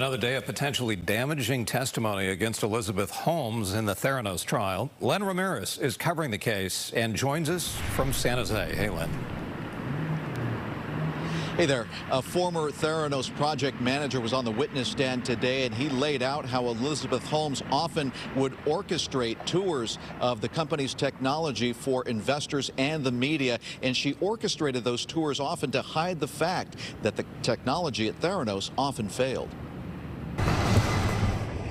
Another day of potentially damaging testimony against Elizabeth Holmes in the Theranos trial. Len Ramirez is covering the case and joins us from San Jose. Hey, Len. Hey there. A former Theranos project manager was on the witness stand today, and he laid out how Elizabeth Holmes often would orchestrate tours of the company's technology for investors and the media, and she orchestrated those tours often to hide the fact that the technology at Theranos often failed.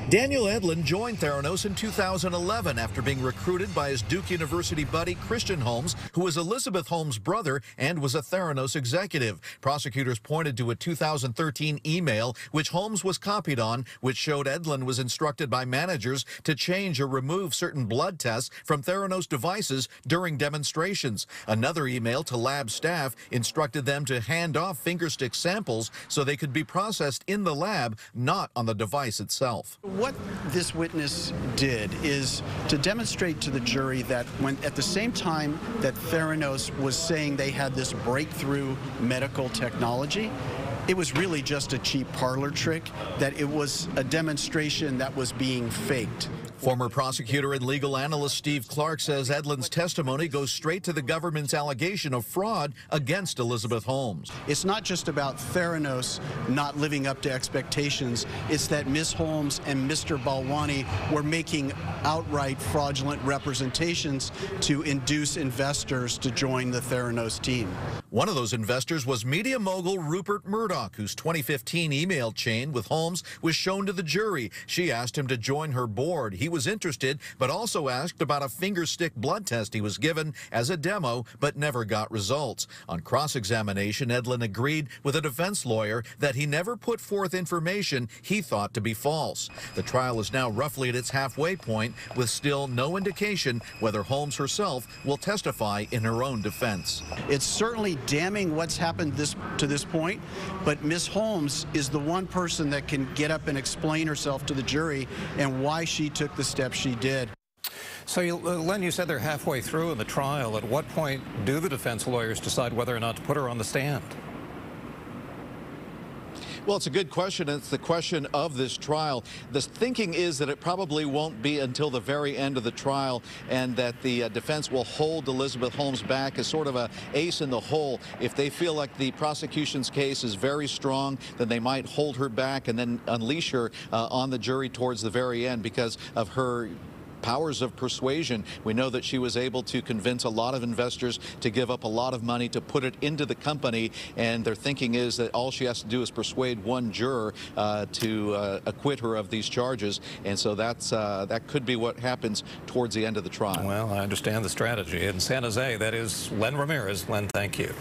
Daniel Edlin joined Theranos in 2011 after being recruited by his Duke University buddy Christian Holmes, who was Elizabeth Holmes' brother and was a Theranos executive. Prosecutors pointed to a 2013 email which Holmes was copied on, which showed Edlin was instructed by managers to change or remove certain blood tests from Theranos devices during demonstrations. Another email to lab staff instructed them to hand off fingerstick samples so they could be processed in the lab, not on the device itself. What this witness did is to demonstrate to the jury that when at the same time that Theranos was saying they had this breakthrough medical technology, it was really just a cheap parlor trick, that it was a demonstration that was being faked. Former prosecutor and legal analyst Steve Clark says Edlin's testimony goes straight to the government's allegation of fraud against Elizabeth Holmes. It's not just about Theranos not living up to expectations. It's that Ms. Holmes and Mr. Balwani were making outright fraudulent representations to induce investors to join the Theranos team. One of those investors was media mogul Rupert Murdoch, whose 2015 email chain with Holmes was shown to the jury. She asked him to join her board. He was interested, but also asked about a fingerstick blood test he was given as a demo, but never got results. On cross-examination, Edlin agreed with a defense lawyer that he never put forth information he thought to be false. The trial is now roughly at its halfway point, with still no indication whether Holmes herself will testify in her own defense. It's certainly damning what's happened to this point, but Ms. Holmes is the one person that can get up and explain herself to the jury and why she took the steps she did. So, Len, you said they're halfway through in the trial. At what point do the defense lawyers decide whether or not to put her on the stand? Well, it's a good question. It's the question of this trial. The thinking is that it probably won't be until the very end of the trial, and that the defense will hold Elizabeth Holmes back as sort of an ace in the hole. If they feel like the prosecution's case is very strong, then they might hold her back and then unleash her on the jury towards the very end because of her powers of persuasion. We know that she was able to convince a lot of investors to give up a lot of money to put it into the company, and their thinking is that all she has to do is persuade one juror to acquit her of these charges, and so that could be what happens towards the end of the trial. Well, I understand the strategy. In San Jose, that is Len Ramirez. Len, thank you.